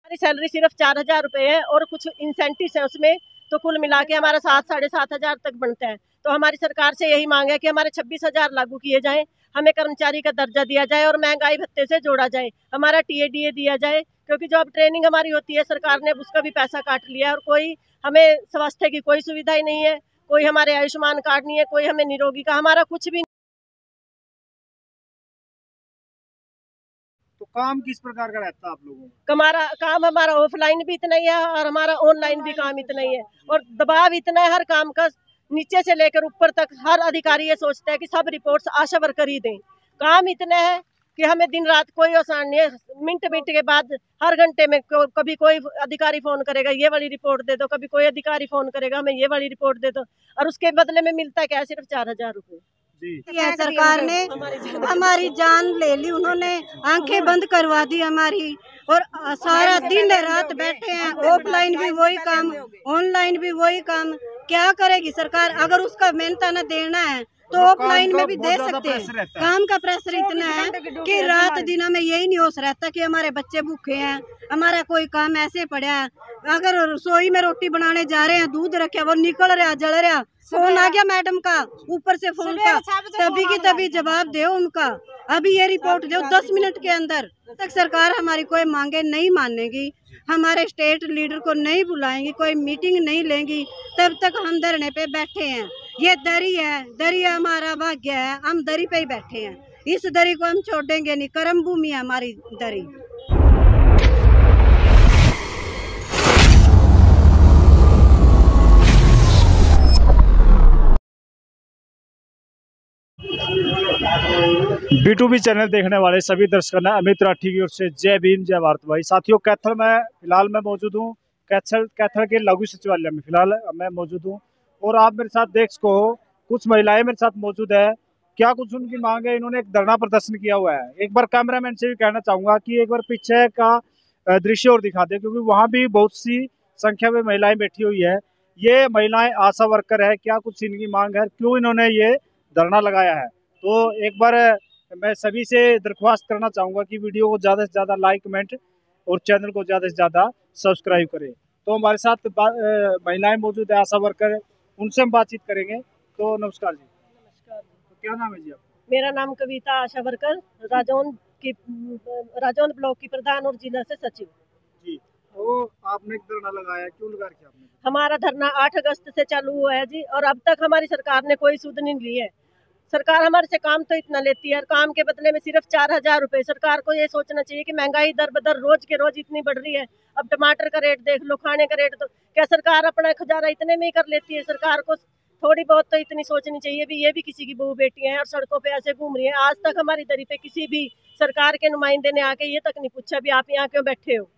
हमारी सैलरी सिर्फ 4,000 रुपए है और कुछ इंसेंटिव है उसमें, तो कुल मिला के हमारा 7-7,500 तक बनता है। तो हमारी सरकार से यही मांग है कि हमारे 26,000 लागू किए जाएं, हमें कर्मचारी का दर्जा दिया जाए और महंगाई भत्ते से जोड़ा जाए, हमारा टीएडीए दिया जाए, क्योंकि जो अब ट्रेनिंग हमारी होती है सरकार ने उसका भी पैसा काट लिया है और कोई हमें स्वास्थ्य की कोई सुविधा ही नहीं है, कोई हमारे आयुष्मान कार्ड नहीं है, कोई हमें निरोगी का, हमारा कुछ भी। तो काम किस प्रकार का रहता है आप लोगों का? काम हमारा ऑफलाइन भी इतना ही है और हमारा ऑनलाइन भी काम इतना ही है, और दबाव इतना है हर काम का, नीचे से लेकर ऊपर तक हर अधिकारी ये सोचता है कि सब रिपोर्ट्स आशा वर्कर ही दें। काम इतना है कि हमें दिन रात कोई आसान नहीं है, मिनट मिनट के बाद हर घंटे में कभी कोई अधिकारी फोन करेगा ये वाली रिपोर्ट दे दो, कभी कोई अधिकारी फोन करेगा हमें ये वाली रिपोर्ट दे दो, और उसके बदले में मिलता है क्या, सिर्फ 4,000 रुपए। सरकार ने हमारी जान ले ली, उन्होंने आंखें बंद करवा दी हमारी, और सारा दिन रात बैठे हैं, ऑफलाइन भी वही काम, ऑनलाइन भी वही काम। क्या करेगी सरकार? अगर उसका मेहनताना देना है तो ऑफलाइन में भी दे सकते हैं। काम का प्रेशर इतना है कि रात दिन हमें यही नहीं होश रहता कि हमारे बच्चे भूखे हैं, हमारा कोई काम ऐसे पड़ा है। अगर रसोई में रोटी बनाने जा रहे हैं, दूध रखे वो निकल रहा, जल रहा, फोन आ गया मैडम का ऊपर से फोन का, तभी की तभी जवाब दो उनका, अभी ये रिपोर्ट दो 10 मिनट के अंदर। तक सरकार हमारी कोई मांगे नहीं मानेगी, हमारे स्टेट लीडर को नहीं बुलाएंगी, कोई मीटिंग नहीं लेंगी, तब तक हम धरने पे बैठे हैं। ये दरी है, दरी हमारा भाग्य है, हम दरी पे ही बैठे हैं, इस दरी को हम छोड़ेंगे नहीं, कर्म भूमि है हमारी दरी। B2B चैनल देखने वाले सभी दर्शकों ने अमित राठी की ओर से जय भीम जय भारत भाई। साथियों, कैथल में फिलहाल मैं मौजूद हूँ, कैथल के लघु सचिवालय में फिलहाल मैं मौजूद हूँ, और आप मेरे साथ देख सको कुछ महिलाएं मेरे साथ मौजूद है। क्या कुछ उनकी मांग है, इन्होंने एक धरना प्रदर्शन किया हुआ है। एक बार कैमरामैन से भी कहना चाहूंगा कि एक बार पीछे का दृश्य और दिखा दे, क्योंकि वहाँ भी बहुत सी संख्या में महिलाएं बैठी हुई है। ये महिलाएं आशा वर्कर है, क्या कुछ इनकी मांग है, क्यों इन्होंने ये धरना लगाया है। तो एक बार मैं सभी से दरख्वास्त करना चाहूंगा कि वीडियो को ज़्यादा से ज़्यादा लाइक कमेंट और चैनल को ज़्यादा से ज़्यादा सब्सक्राइब करें। तो हमारे साथ महिलाएं मौजूद है, आशा वर्कर, उनसे हम बातचीत करेंगे। तो नमस्कार जी। नमस्कार। तो क्या नाम है जी आपका? मेरा नाम कविता, आशा वर्कर, राजौंद ब्लॉक की प्रधान और जिला से सचिव जी। तो आपने एक धरना लगाया, क्यों लगा रखा आपने? हमारा धरना 8 अगस्त से चालू हुआ है जी, और अब तक हमारी सरकार ने कोई सुध नहीं ली है। सरकार हमारे से काम तो इतना लेती है और काम के बदले में सिर्फ 4,000 रुपए। सरकार को ये सोचना चाहिए कि महंगाई दर बदर रोज के रोज इतनी बढ़ रही है। अब टमाटर का रेट देख लो, खाने का रेट, तो क्या सरकार अपना खजाना इतने में ही कर लेती है? सरकार को थोड़ी बहुत तो इतनी सोचनी चाहिए भी, ये भी किसी की बहू बेटी है और सड़कों पे ऐसे घूम रही है। आज तक हमारी दरी पे किसी भी सरकार के नुमाइंदे ने आके ये तक नहीं पूछा भी आप यहाँ क्यों बैठे हो।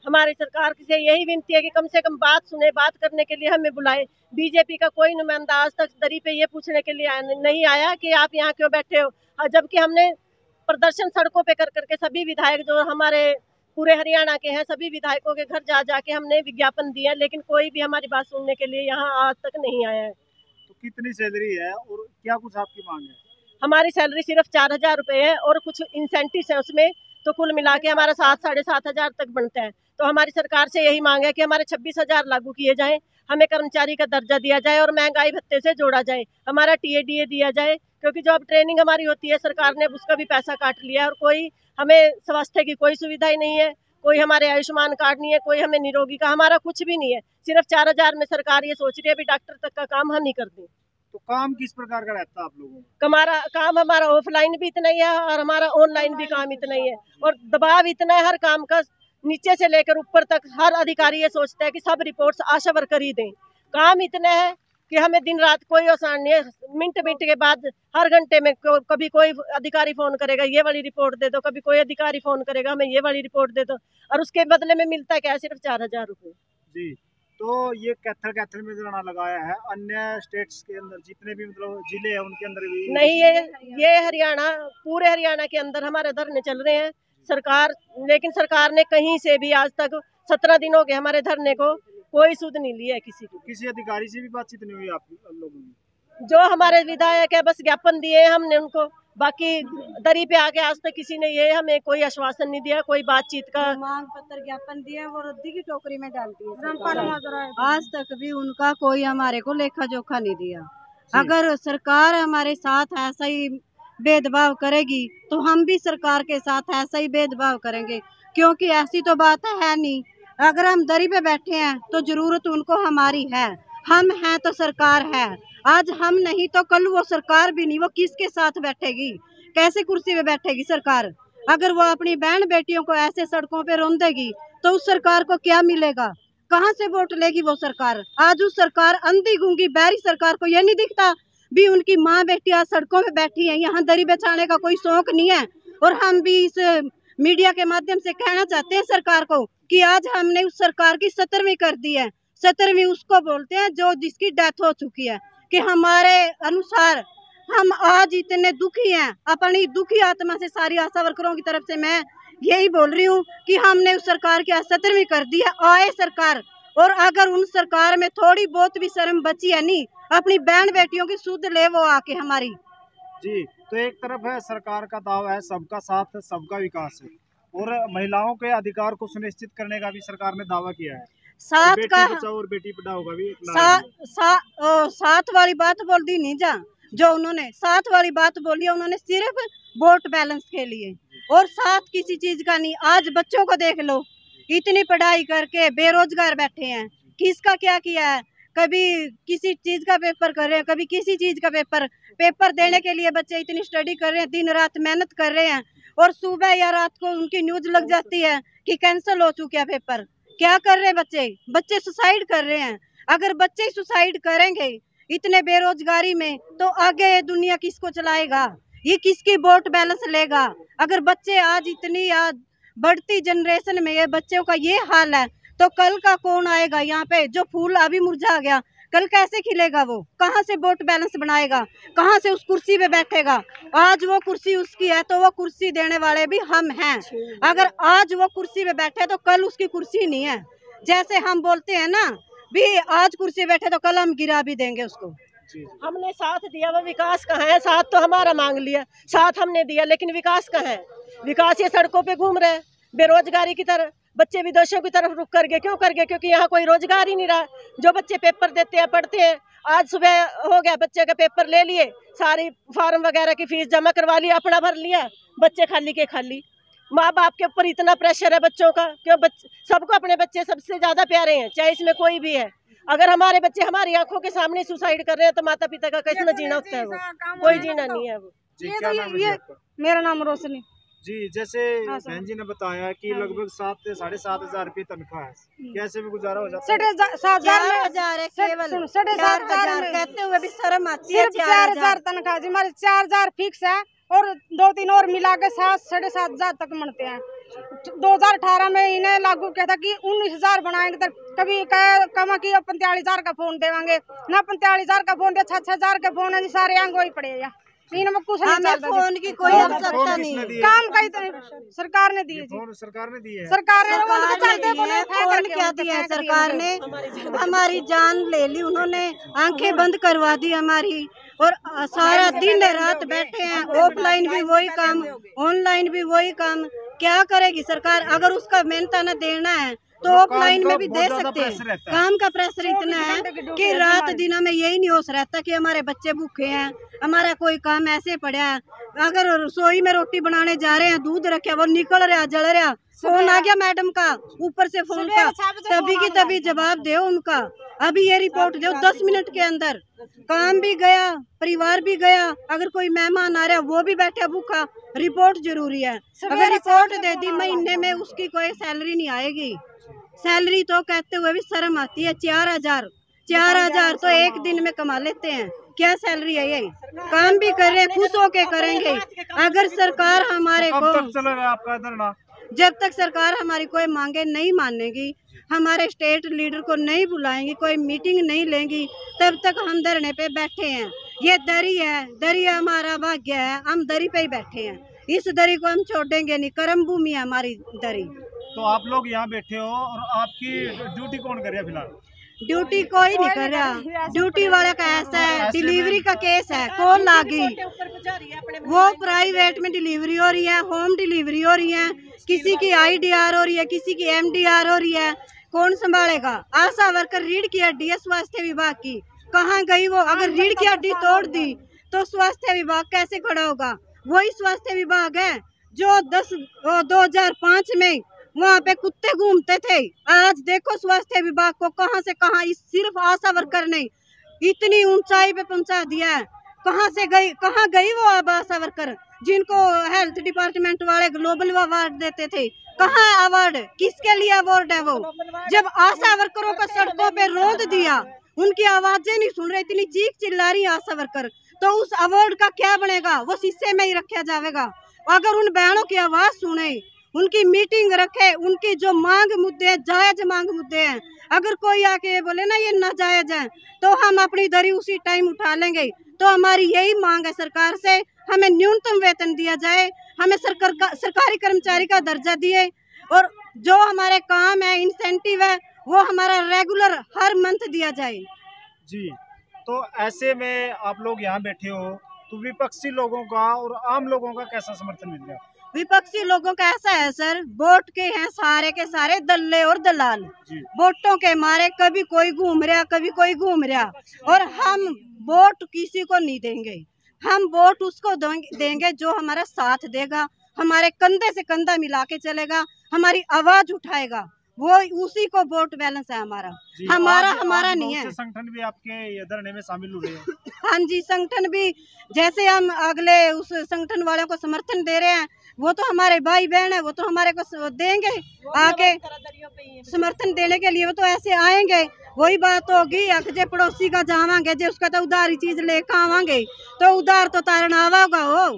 हमारी सरकार से यही विनती है कि कम से कम बात सुने, बात करने के लिए हमें बुलाए। बीजेपी का कोई नुमाइंदा आज तक दरी पे ये पूछने के लिए नहीं आया कि आप यहाँ क्यों बैठे हो, जबकि हमने प्रदर्शन सड़कों पे कर करके सभी विधायक जो हमारे पूरे हरियाणा के हैं, सभी विधायकों के घर जा जाके हमने विज्ञापन दिया, लेकिन कोई भी हमारी बात सुनने के लिए यहाँ आज तक नहीं आया है। तो कितनी सैलरी है और क्या कुछ आपकी मांग है? हमारी सैलरी सिर्फ 4,000 रुपए है और कुछ इंसेंटिव है उसमें, तो कुल मिला के हमारा 7-7,500 तक बनता है। तो हमारी सरकार से यही मांग है कि हमारे 26,000 लागू किए जाएं, हमें कर्मचारी का दर्जा दिया जाए और महंगाई भत्ते से जोड़ा जाए, हमारा टीएडीए दिया जाए, क्योंकि जो अब ट्रेनिंग हमारी होती है सरकार ने उसका भी पैसा काट लिया है और कोई हमें स्वास्थ्य की कोई सुविधा ही नहीं है, कोई हमारे आयुष्मान कार्ड नहीं है, कोई हमें निरोगी का, हमारा कुछ भी नहीं है। सिर्फ 4,000 में सरकार ये सोच रही है भी डॉक्टर तक का काम हम ही कर दें। तो काम किस प्रकार का रहता है आप लोगों का? काम हमारा ऑफलाइन भी इतना ही है और हमारा ऑनलाइन भी काम इतना ही है, और दबाव इतना है हर काम का, नीचे से लेकर ऊपर तक हर अधिकारी ये सोचता है कि सब रिपोर्ट्स आशा वर्कर ही दें। काम इतना है कि हमें दिन रात कोई आसान नहीं है, मिनट मिनट के बाद हर घंटे में कभी कोई अधिकारी फोन करेगा ये वाली रिपोर्ट दे दो, कभी कोई अधिकारी फोन करेगा हमें ये वाली रिपोर्ट दे दो, और उसके बदले में मिलता है क्या, सिर्फ 4,000 रुपए जी। तो ये कैथल में धरना लगाया है, अन्य स्टेट्स के अंदर जितने भी मतलब जिले हैं उनके अंदर भी नहीं? ये हरियाणा, पूरे हरियाणा के अंदर हमारे धरने चल रहे हैं। लेकिन सरकार ने कहीं से भी आज तक 17 दिन हो गए हमारे धरने को, कोई सुध नहीं लिया है किसी की। किसी अधिकारी से भी बातचीत नहीं हुई आप लोगों की? जो हमारे विधायक है बस ज्ञापन दिए हमने उनको, बाकी दरी पे आके आज तक किसी ने ये हमें कोई आश्वासन नहीं दिया, कोई बातचीत का मांग पत्र ज्ञापन दिए वो रद्दी की टोकरी में डालती है। आज तक भी उनका कोई हमारे को लेखा जोखा नहीं दिया। अगर सरकार हमारे साथ ऐसा ही भेदभाव करेगी तो हम भी सरकार के साथ ऐसा ही भेदभाव करेंगे, क्योंकि ऐसी तो बात है नहीं। अगर हम दरी पे बैठे हैं तो जरूरत उनको हमारी है, हम हैं तो सरकार है। आज हम नहीं तो कल वो सरकार भी नहीं, वो किसके साथ बैठेगी, कैसे कुर्सी पे बैठेगी सरकार? अगर वो अपनी बहन बेटियों को ऐसे सड़कों पे रोंदेगी तो उस सरकार को क्या मिलेगा? कहाँ से वोट लेगी वो सरकार? आज उस सरकार अंधी गूंगी बहरी सरकार को ये नहीं दिखता भी उनकी माँ बेटी आज सड़कों पे बैठी है, यहाँ दरी बिछाने का कोई शौक नहीं है। और हम भी इस मीडिया के माध्यम से कहना चाहते हैं सरकार को कि आज हमने उस सरकार की 17वीं कर दी है। 17वीं उसको बोलते हैं जो जिसकी डेथ हो चुकी है, कि हमारे अनुसार हम आज इतने दुखी हैं। अपनी दुखी आत्मा से सारी आशा वर्करों की तरफ से मैं यही बोल रही हूँ कि हमने उस सरकार की आज 17वीं कर दी है। आए सरकार, और अगर उन सरकार में थोड़ी बहुत भी शर्म बची है नहीं, अपनी बहन बेटियों की सुध ले वो आके हमारी। जी, तो एक तरफ है सरकार का दावा है सबका साथ सबका विकास है, और महिलाओं के अधिकार को सुनिश्चित करने का भी सरकार ने दावा किया है। साथ बेटी का बचाओ और बेटी पढ़ाओ का भी साथ वाली बात बोल दी नहीं जा, जो उन्होंने साथ वाली बात बोली है उन्होंने सिर्फ वोट बैलेंस के लिए, और साथ किसी चीज का नहीं। आज बच्चों को देख लो, इतनी पढ़ाई करके बेरोजगार बैठे हैं, किसका क्या किया है? कभी किसी चीज का पेपर कर रहे हैं, कभी किसी चीज का पेपर देने के लिए बच्चे इतनी स्टडी कर रहे हैं, दिन रात मेहनत कर रहे हैं, और सुबह या रात को उनकी न्यूज लग जाती है कि कैंसिल हो चुका है पेपर। क्या कर रहे हैं बच्चे सुसाइड कर रहे हैं। अगर बच्चे सुसाइड करेंगे इतने बेरोजगारी में तो आगे ये दुनिया किसको चलाएगा? ये किसकी वोट बैलेंस लेगा? अगर बच्चे आज इतनी बढ़ती जनरेशन में ये बच्चों का ये हाल है तो कल का कौन आएगा यहाँ पे? जो फूल अभी मुरझा गया कल कैसे खिलेगा? वो कहाँ से वोट बैलेंस बनाएगा? कहाँ से उस कुर्सी पे बैठेगा? आज वो कुर्सी उसकी है तो वो कुर्सी देने वाले भी हम हैं। अगर आज वो कुर्सी पे बैठे तो कल उसकी कुर्सी नहीं है। जैसे हम बोलते हैं ना भी आज कुर्सी बैठे तो कल हम गिरा भी देंगे उसको। हमने साथ दिया, वो विकास कहाँ है? साथ तो हमारा मांग लिया, साथ हमने दिया, लेकिन विकास कहाँ है? विकास ये सड़कों पे घूम रहे हैं बेरोजगारी की तरह। बच्चे विदेशों की तरफ रुक कर गए, क्यों कर गए? क्योंकि यहाँ कोई रोजगार ही नहीं रहा। जो बच्चे पेपर देते हैं पढ़ते हैं, आज सुबह हो गया बच्चे का पेपर ले लिए, सारी फार्म वगैरह की फीस जमा करवा ली, अपना भर लिया, बच्चे खाली के खाली। माँ बाप के ऊपर इतना प्रेशर है बच्चों का, क्यों? सबको अपने बच्चे सबसे ज्यादा प्यारे हैं, चाहे इसमें कोई भी है। अगर हमारे बच्चे हमारी आंखों के सामने सुसाइड कर रहे हैं तो माता पिता का कितना जीना होता है? वो कोई जीना नहीं है। वो मेरा नाम रोशनी जी, जैसे बहन जी ने बताया कि लगभग 7 से 7.5 हजार रुपये तनख्वाह है, कैसे भी गुजारा हो जाता है? 4,500 है केवल, 4,500 कहते हुए भी शर्म आती है। 4,000 तनख्वाह जी हमारी, 4,000 फिक्स है और 2-3 और मिला के 7-7,500 तक मिलते हैं। 2018 में इन्हें लागू किया था कि 19,000 बनाएंगे, तो कभी कमा की 45,000 का फोन देवांगे ना, 45,000 का फोन दे, 6,000 के फोन है सारे आंग वही पड़े या कुछ नहीं। फोन की कोई आवश्यकता नहीं, काम का ही सरकार ने दिए जी, सरकार ने दिए, सरकार ने फोन क्या दिया है? सरकार ने हमारी जान ले ली, उन्होंने आंखें बंद करवा दी हमारी, और सारा दिन रात बैठे हैं। ऑफलाइन भी वही काम, ऑनलाइन भी वही काम। क्या करेगी सरकार? अगर उसका मेहनताना देना है तो ऑफलाइन में भी दे सकते हैं। काम का प्रेशर इतना है कि रात दिन में यही नहीं होश रहता कि हमारे बच्चे भूखे हैं, हमारा कोई काम ऐसे पड़ा है। अगर रसोई में रोटी बनाने जा रहे हैं, दूध रखे, वो निकल रहा, जल रहा, फोन आ गया मैडम का ऊपर से फोन का, तभी की तभी जवाब दो उनका, अभी ये रिपोर्ट दो 10 मिनट के अंदर। काम भी गया, परिवार भी गया, अगर कोई मेहमान आ रहा है वो भी बैठा भूखा। रिपोर्ट जरूरी है, अगर रिपोर्ट दे दी महीने में उसकी कोई सैलरी नहीं आएगी। सैलरी तो कहते हुए भी शर्म आती है। 4,000 तो एक दिन में कमा लेते हैं, क्या सैलरी है ये? काम भी कर रहे हैं, खुश होके करेंगे। अगर सरकार हमारे को चलेगा आपका धरना? जब तक सरकार हमारी कोई मांगे नहीं मानेगी, हमारे स्टेट लीडर को नहीं बुलाएंगी, कोई मीटिंग नहीं लेंगी, तब तक हम धरने पे बैठे हैं। ये दरी है, दरी हमारा भाग्य है, हम दरी पे ही बैठे हैं। इस दरी को हम छोड़ेंगे नहीं, कर्म भूमि है हमारी दरी। तो आप लोग यहाँ बैठे हो और आपकी ड्यूटी कौन कर रहा है फिलहाल? ड्यूटी कोई नहीं कर रहा। ड्यूटी वाले का ऐसा है, डिलीवरी का केस है, कॉल लागी, वो प्राइवेट में डिलीवरी हो रही है, होम डिलीवरी हो रही है, किसी की IDR हो रही है, किसी की MDR हो रही है, कौन संभालेगा? आशा वर्कर रीढ़ की हड्डी है स्वास्थ्य विभाग की, कहाँ गई वो? अगर रीढ़ की हड्डी तोड़ दी तो स्वास्थ्य विभाग कैसे खड़ा होगा? वही स्वास्थ्य विभाग है जो 2005 में वहाँ पे कुत्ते घूमते थे। आज देखो स्वास्थ्य विभाग को कहाँ से कहाँ, इस सिर्फ आशा वर्कर ने इतनी ऊंचाई पे पहुंचा दिया है। कहाँ गई वो अब आशा वर्कर जिनको हेल्थ डिपार्टमेंट वाले ग्लोबल अवार्ड देते थे? कहाँ अवार्ड? किसके लिए अवार्ड है वो? जब आशा वर्करों को सड़कों पे रोक दिया, उनकी आवाजें नहीं सुन रहे, इतनी चीख चिल्ला रही आशा वर्कर, तो उस अवार्ड का क्या बनेगा? वो शीशे में ही रखा जाएगा। अगर उन बहनों की आवाज सुने, उनकी मीटिंग रखे, उनकी जो मांग मुद्दे हैं, जायज मांग मुद्दे हैं, अगर कोई आके बोले ना ये नाजायज है, तो हम अपनी दरी उसी टाइम उठा लेंगे। तो हमारी यही मांग है सरकार से, हमें न्यूनतम वेतन दिया जाए, हमें सरकारी कर्मचारी का दर्जा दिए, और जो हमारे काम है, इंसेंटिव है, वो हमारा रेगुलर हर मंथ दिया जाए। जी, तो ऐसे में आप लोग यहाँ बैठे हो, तो विपक्षी लोगों का और आम लोगों का कैसा समर्थन मिल रहा है? विपक्षी लोगों का ऐसा है सर, वोट के हैं सारे के सारे दल्ले और दलाल, वोटों के मारे कभी कोई घूम रहा, कभी कोई घूम रहा, और हम वोट किसी को नहीं देंगे। हम वोट उसको देंगे जो हमारा साथ देगा, हमारे कंधे से कंधा मिला के चलेगा, हमारी आवाज उठाएगा, वो उसी को वोट बैलेंस है हमारा। हमारा नहीं है। संगठन भी आपके धरने में शामिल हुए हैं? हाँ जी, संगठन भी, जैसे हम अगले उस संगठन वालों को समर्थन दे रहे हैं, वो तो हमारे भाई बहन है, वो तो हमारे को देंगे आके समर्थन देने के लिए, वो तो ऐसे आएंगे। वही बात होगी, जे पड़ोसी का जावांगे, जे उसका तो उधारी चीज लेकर आवांगे, तो उधार तो तारण आवा होगा वो,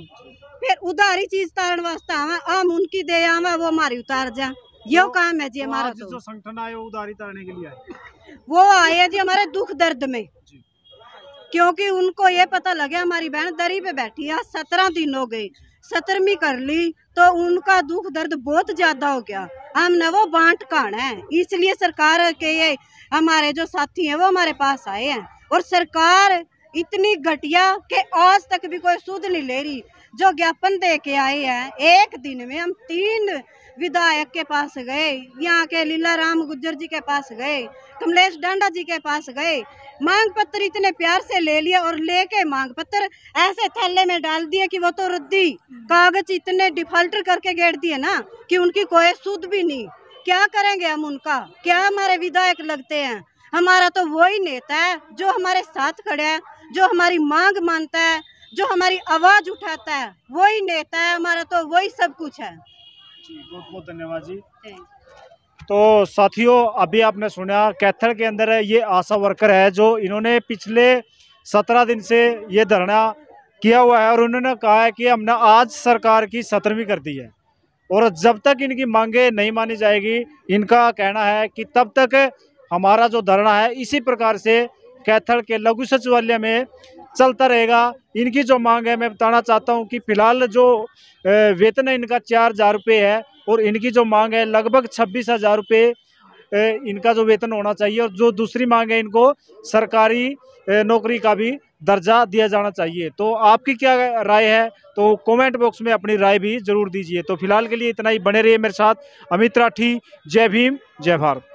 फिर उधारी चीज तारण वास्ते आवा, हम उनकी दे आवा, वो हमारी उतार जा, यो काम है जी हमारा। तो जो संगठन आए वो उधारी तारने के लिए आए, वो आए हैं जी हमारे दुख दर्द में, क्योंकि उनको ये पता लगे हमारी बहन दरी पे बैठी है, 17 दिन हो गए, 17वीं कर ली, तो उनका दुख दर्द बहुत ज्यादा हो गया। हमने वो बांट काना है, इसलिए सरकार के ये हमारे जो साथी हैं वो हमारे पास आए हैं, और सरकार इतनी घटिया कि आज तक भी कोई सुध नहीं ले रही। जो ज्ञापन दे के आए हैं, एक दिन में हम 3 विधायक के पास गए, यहाँ के लीला राम गुज्जर जी के पास गए, कमलेश डांडा जी के पास गए, मांग पत्र इतने प्यार से ले लिया, और लेके मांग पत्र ऐसे थैले में डाल दिए कि वो तो रद्दी कागज इतने डिफॉल्टर करके गेड़ दिए ना कि उनकी कोई सुध भी नहीं। क्या करेंगे हम उनका? क्या हमारे विधायक लगते हैं? हमारा तो वही नेता है जो हमारे साथ खड़े है, जो हमारी मांग मानता है, जो हमारी आवाज उठाता है, वही नेता है हमारा, तो वही सब कुछ है जी। बहुत बहुत धन्यवाद जी। तो साथियों, अभी आपने सुना कैथल के अंदर ये आशा वर्कर है जो इन्होंने पिछले 17 दिन से ये धरना किया हुआ है, और उन्होंने कहा है कि हमने आज सरकार की 17वीं कर दी है, और जब तक इनकी मांगे नहीं मानी जाएगी, इनका कहना है कि तब तक हमारा जो धरना है इसी प्रकार से कैथल के लघु सचिवालय में चलता रहेगा। इनकी जो मांग है, मैं बताना चाहता हूं कि फिलहाल जो वेतन है इनका 4,000 रुपये है, और इनकी जो मांग है लगभग 26,000 रुपये इनका जो वेतन होना चाहिए, और जो दूसरी मांग है इनको सरकारी नौकरी का भी दर्जा दिया जाना चाहिए। तो आपकी क्या राय है, तो कमेंट बॉक्स में अपनी राय भी जरूर दीजिए। तो फिलहाल के लिए इतना ही, बने रहिए मेरे साथ। अमित राठी, जय भीम, जय भारत।